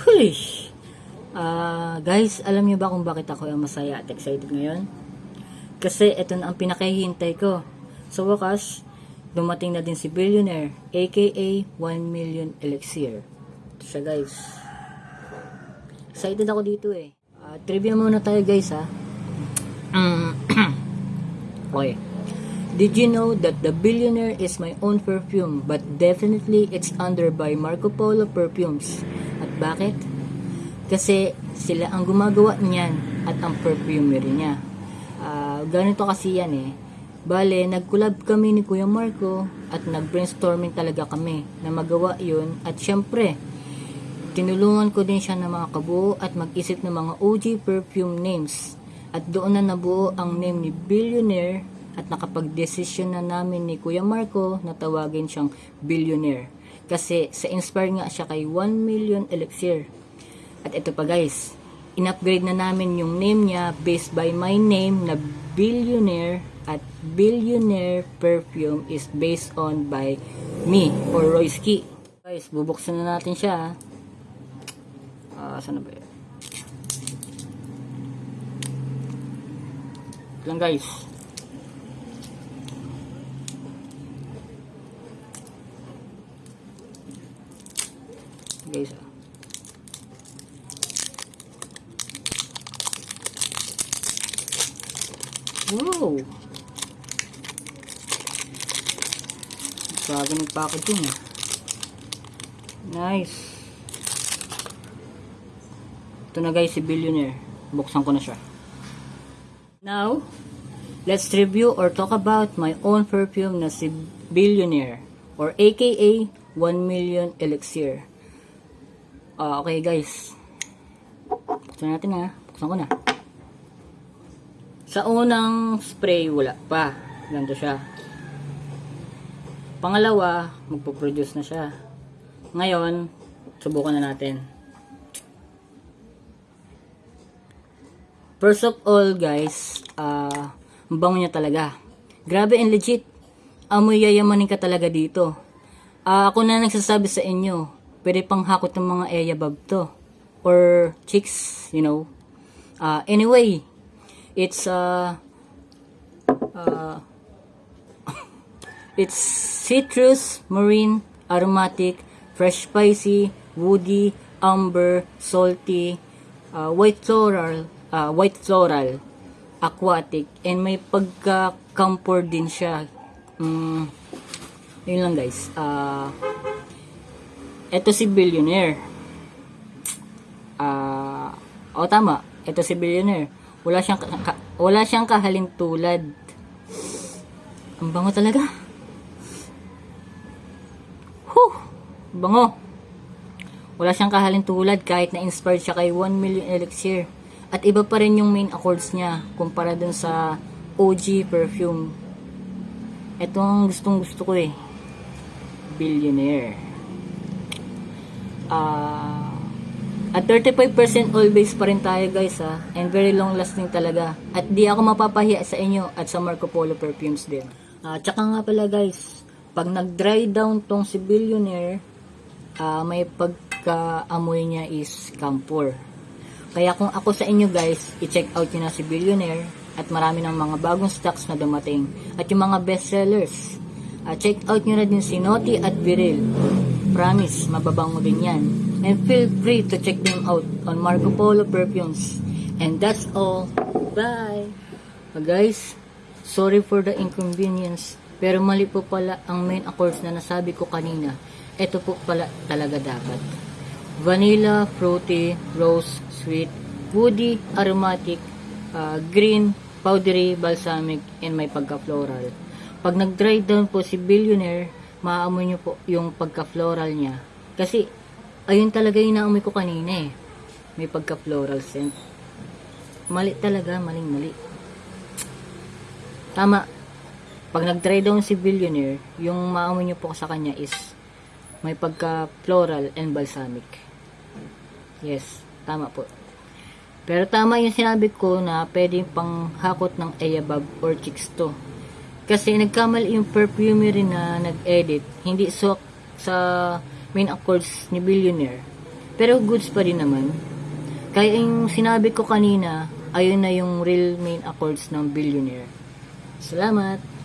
Hulish! Guys, alam niyo ba kung bakit ako ang masaya at excited ngayon? Kasi ito na ang pinakahihintay ko. Sa wakas, dumating na din si Billionaire, aka 1 million elixir. Ito siya guys. Excited ako dito eh. Trivia muna tayo guys ha. Okay. Did you know that the Billionaire is my own perfume, but definitely it's under by Marco Polo Perfumes? At bakit? Kasi sila ang gumagawa niyan at ang perfumery niya. Ganito kasi yan eh. Bale, nag-collab kami ni Kuya Marco at nag-brainstorming talaga kami na magawa yun. At syempre, tinulungan ko din siya na makakabuo at mag-isip ng mga OG perfume names. At doon na nabuo ang name ni Billionaire at nakapag-desisyon na namin ni Kuya Marco na tawagin siyang Billionaire. Kasi sa inspire nga siya kay 1 million elixir. At ito pa guys, in-upgrade na namin yung name niya based by my name na Billionaire, at Billionaire perfume is based on by me or Royski. Guys, bubuksan na natin siya. Saan na ba yun? Ito lang guys. Guys, wow! Bago ng packaging eh. Nice. Ito na guys si Billionaire. Buksan ko na siya. Now, let's review or talk about my own perfume na si Billionaire or aka 1 million elixir. Okay guys. Buksan natin ha. Buksan ko na. Sa unang spray, wala pa. Ganito siya. Pangalawa, magpo-produce na siya. Ngayon, subukan na natin. First of all, guys, ang bango niya talaga. Grabe and legit. Amoy yayamanin ka talaga dito. Ako na nagsasabi sa inyo, pwede pang hakot ng mga eyabab to. Or chicks, you know. Anyway, it's it's citrus, marine, aromatic, fresh spicy, woody, amber, salty, white floral, aquatic, and may pagka-camphor din siya. Yun lang guys. Ito si Billionaire. Tama. Ito si Billionaire. Wala siyang kahalin tulad. Ang bango talaga. Bango. Wala siyang kahalin tulad kahit na inspired siya kay 1 million elixir. At iba pa rin yung main accords niya kumpara dun sa OG perfume. Ito ang gustong gusto ko eh. Billionaire. At 35% all base pa rin tayo guys ha. And very long lasting talaga. At di ako mapapahiya sa inyo at sa Marco Polo perfumes din. Tsaka nga pala guys, pag nag-dry down tong si Billionaire, may pagka-amoy niya is camphor. Kaya kung ako sa inyo guys, i-check out nyo na si Billionaire at marami ng mga bagong stocks na dumating. At yung mga best sellers, check out nyo na din si Naughty at Viril. Promise, mababango din yan. And feel free to check them out on Marco Polo Perfumes. And that's all. Bye! Guys, sorry for the inconvenience. Pero mali po pala ang main accords na nasabi ko kanina. Ito po pala talaga dapat. Vanilla, fruity, rose, sweet, woody, aromatic, green, powdery, balsamic, and may pagka-floral. Pag nag-dry down po si Billionaire, maaamoy nyo po yung pagka-floral niya. Kasi, ayun talaga yung naamoy ko kanina eh. May pagka-floral scent. Mali talaga, maling-mali. Tama. Pag nag-dry down si Billionaire, yung maamoy nyo po sa kanya is may pagka-floral and balsamic. Yes, tama po. Pero tama yung sinabi ko na pwedeng pang hakot ng eyabab or chicks to. Kasi nagkamali yung perfumery na nag-edit. Hindi so sa main accords ni Billionaire. Pero goods pa rin naman. Kaya yung sinabi ko kanina, ayun na yung real main accords ng Billionaire. Salamat!